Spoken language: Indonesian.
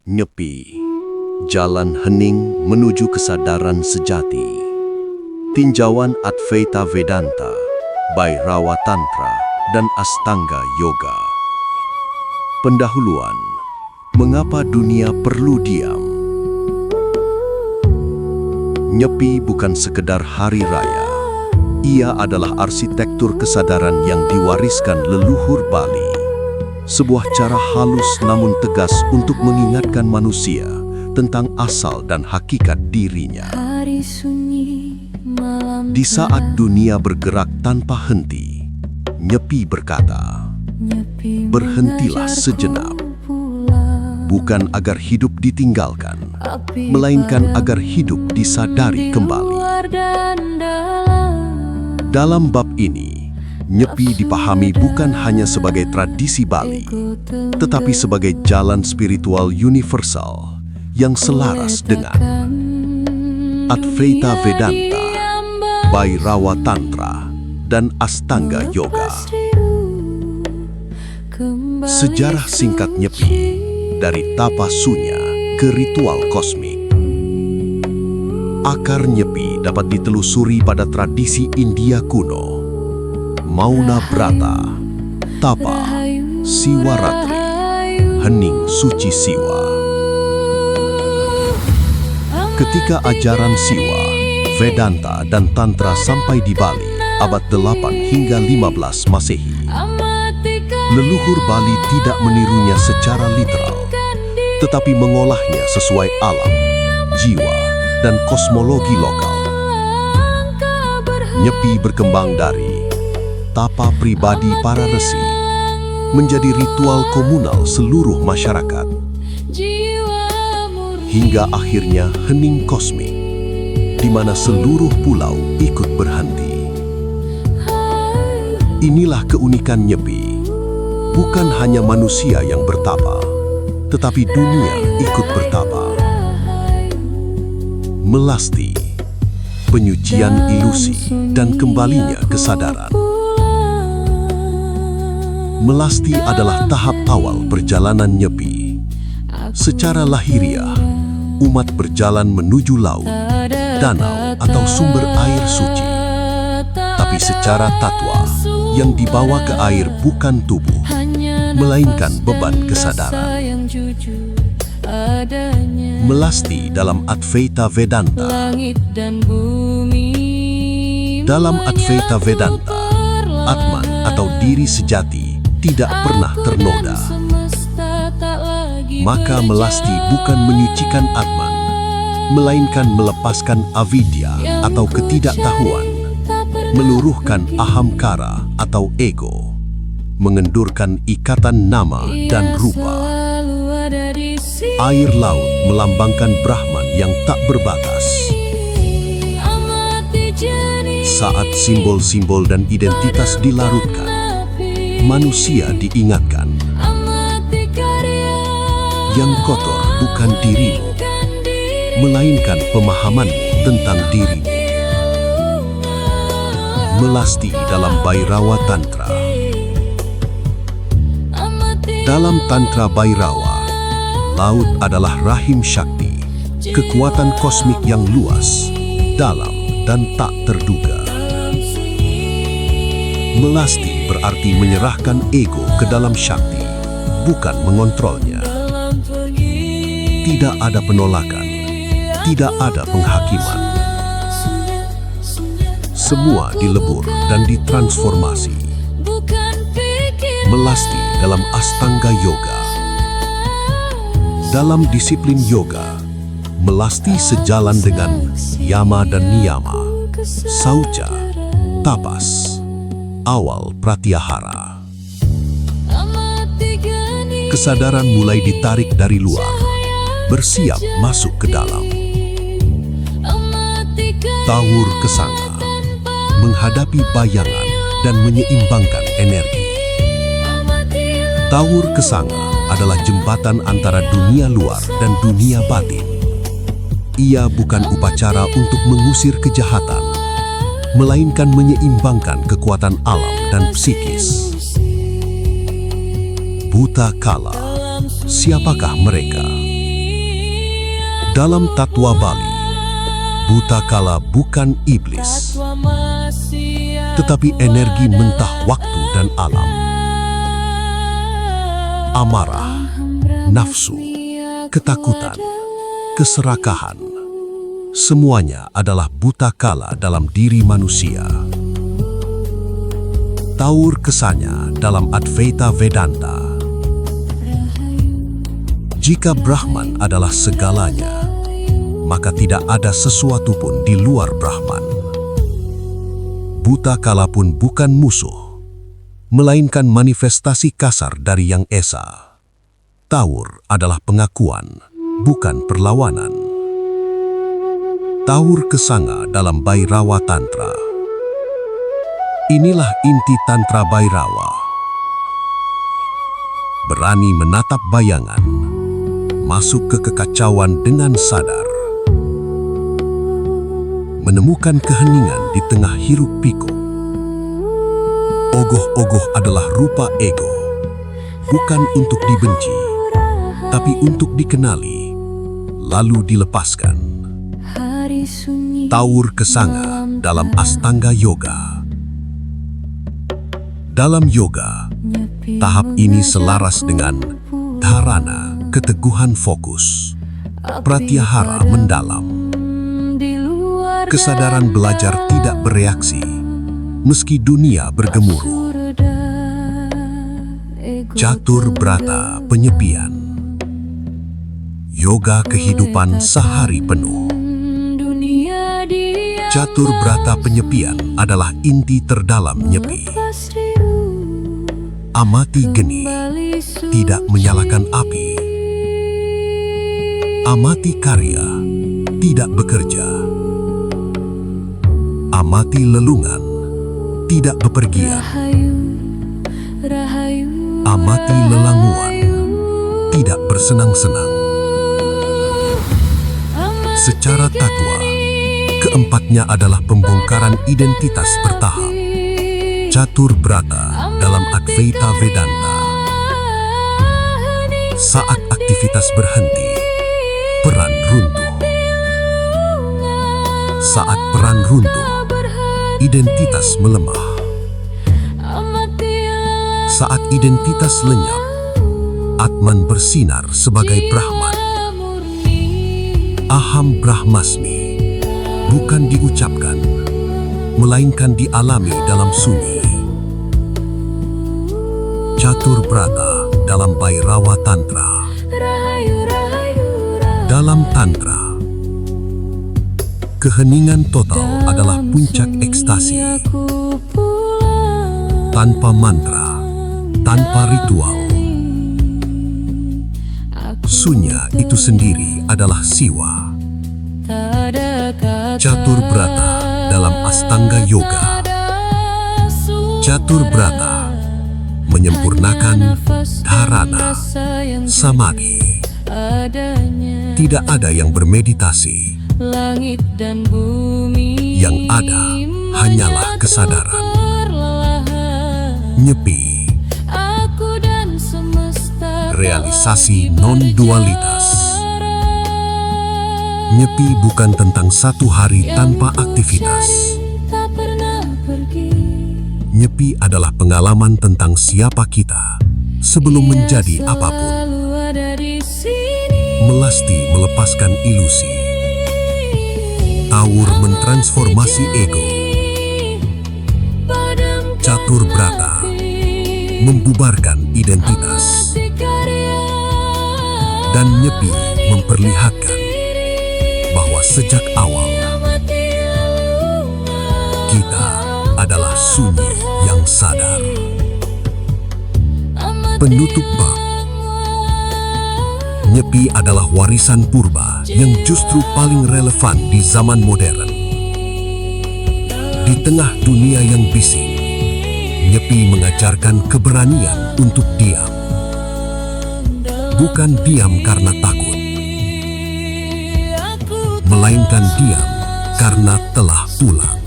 Nyepi, jalan hening menuju kesadaran sejati. Tinjauan Advaita Vedanta, Bhairava Tantra, dan Astanga Yoga. Pendahuluan, mengapa dunia perlu diam? Nyepi bukan sekedar hari raya. Ia adalah arsitektur kesadaran yang diwariskan leluhur Bali. Sebuah cara halus namun tegas untuk mengingatkan manusia tentang asal dan hakikat dirinya. Di saat dunia bergerak tanpa henti, Nyepi berkata, "Berhentilah sejenak, bukan agar hidup ditinggalkan, melainkan agar hidup disadari kembali." Dalam bab ini, Nyepi dipahami bukan hanya sebagai tradisi Bali, tetapi sebagai jalan spiritual universal yang selaras dengan Advaita Vedanta, Bhairava Tantra, dan Astanga Yoga. Sejarah singkat Nyepi, dari tapa sunya ke ritual kosmik. Akar Nyepi dapat ditelusuri pada tradisi India kuno. Mauna Brata, Tapa, Siwaratri, Hening Suci Siwa. Ketika ajaran Siwa, Vedanta, dan Tantra sampai di Bali abad 8 hingga 15 Masehi, leluhur Bali tidak menirunya secara literal, tetapi mengolahnya sesuai alam, jiwa, dan kosmologi lokal. Nyepi berkembang dari tapa pribadi para resi menjadi ritual komunal seluruh masyarakat, hingga akhirnya hening kosmik, di mana seluruh pulau ikut berhenti. Inilah keunikan Nyepi. Bukan hanya manusia yang bertapa, tetapi dunia ikut bertapa. Melasti, penyucian ilusi dan kembalinya kesadaran. Melasti adalah tahap awal perjalanan Nyepi. Secara lahiriah, umat berjalan menuju laut, danau, atau sumber air suci. Tapi secara tatwa, yang dibawa ke air bukan tubuh, melainkan beban kesadaran. Melasti dalam Advaita Vedanta. Dalam Advaita Vedanta, Atman atau diri sejati tidak pernah ternoda. Maka melasti bukan menyucikan Atman, melainkan melepaskan avidya atau ketidaktahuan, meluruhkan ahamkara atau ego, mengendurkan ikatan nama dan rupa. Air laut melambangkan Brahman yang tak berbatas. Saat simbol-simbol dan identitas dilarutkan, manusia diingatkan, yang kotor bukan dirimu, melainkan pemahamanmu tentang dirimu. Melasti dalam Bhairava Tantra. Dalam Tantra Bhairava, laut adalah rahim Shakti, kekuatan kosmik yang luas, dalam, dan tak terduga. Melasti berarti menyerahkan ego ke dalam Shakti, bukan mengontrolnya. Tidak ada penolakan, tidak ada penghakiman. Semua dilebur dan ditransformasi. Melasti dalam Astanga Yoga. Dalam disiplin yoga, melasti sejalan dengan yama dan niyama, saucha, tapas, awal pratyahara. Kesadaran mulai ditarik dari luar, bersiap masuk ke dalam. Tawur kesanga, menghadapi bayangan dan menyeimbangkan energi. Tawur kesanga adalah jembatan antara dunia luar dan dunia batin. Ia bukan upacara untuk mengusir kejahatan, melainkan menyeimbangkan kekuatan alam dan psikis. Buta kala, siapakah mereka? Dalam Tatwa Bali, buta kala bukan iblis, tetapi energi mentah waktu dan alam. Amarah, nafsu, ketakutan, keserakahan, semuanya adalah buta kala dalam diri manusia. Taur Kesanya dalam Advaita Vedanta. Jika Brahman adalah segalanya, maka tidak ada sesuatu pun di luar Brahman. Buta kala pun bukan musuh, melainkan manifestasi kasar dari Yang Esa. Taur adalah pengakuan, bukan perlawanan. Taur Kesanga dalam Bhairava Tantra. Inilah inti Tantra Bhairava. Berani menatap bayangan, masuk ke kekacauan dengan sadar. Menemukan keheningan di tengah hiruk-pikuk. Ogoh-ogoh adalah rupa ego, bukan untuk dibenci, tapi untuk dikenali, lalu dilepaskan. Taur Kesanga dalam Astanga Yoga. Dalam yoga, tahap ini selaras dengan dharana, keteguhan fokus, pratyahara mendalam. Kesadaran belajar tidak bereaksi, meski dunia bergemuruh. Catur Brata penyepian. Yoga kehidupan sehari penuh. Catur Brata penyepian adalah inti terdalam nyepi. Amati geni, tidak menyalakan api. Amati karya, tidak bekerja. Amati lelungan, tidak bepergian. Amati lelanguan, tidak bersenang-senang. Secara tatwa, keempatnya adalah pembongkaran identitas bertahap. Catur Brata dalam Advaita Vedanta. Saat aktivitas berhenti, peran runtuh. Saat peran runtuh, identitas melemah. Saat identitas lenyap, Atman bersinar sebagai Brahman. Aham Brahmasmi bukan diucapkan, melainkan dialami dalam sunyi. Catur Brata dalam Bhairava Tantra. Dalam Tantra, keheningan total adalah puncak ekstasi. Tanpa mantra, tanpa ritual, sunya itu sendiri adalah siwa. Catur Brata dalam Astanga Yoga. Catur Brata menyempurnakan dharana, samadhi. Tidak ada yang bermeditasi. Langit dan bumi, yang ada hanyalah kesadaran. Nyepi, aku dan semesta, realisasi non-dualitas. Nyepi bukan tentang satu hari tanpa aktivitas. tak pernah pergi. Nyepi adalah pengalaman tentang siapa kita sebelum menjadi apapun. Selalu ada di sini. Melasti melepaskan ilusi. Taur mentransformasi ego. Catur Brata membubarkan identitas. Dan Nyepi memperlihatkan bahwa sejak awal kita adalah sunyi yang sadar. Penutup bab. Nyepi adalah warisan purba yang justru paling relevan di zaman modern. Di tengah dunia yang bising, Nyepi mengajarkan keberanian untuk diam. Bukan diam karena takut, melainkan diam karena telah pulang.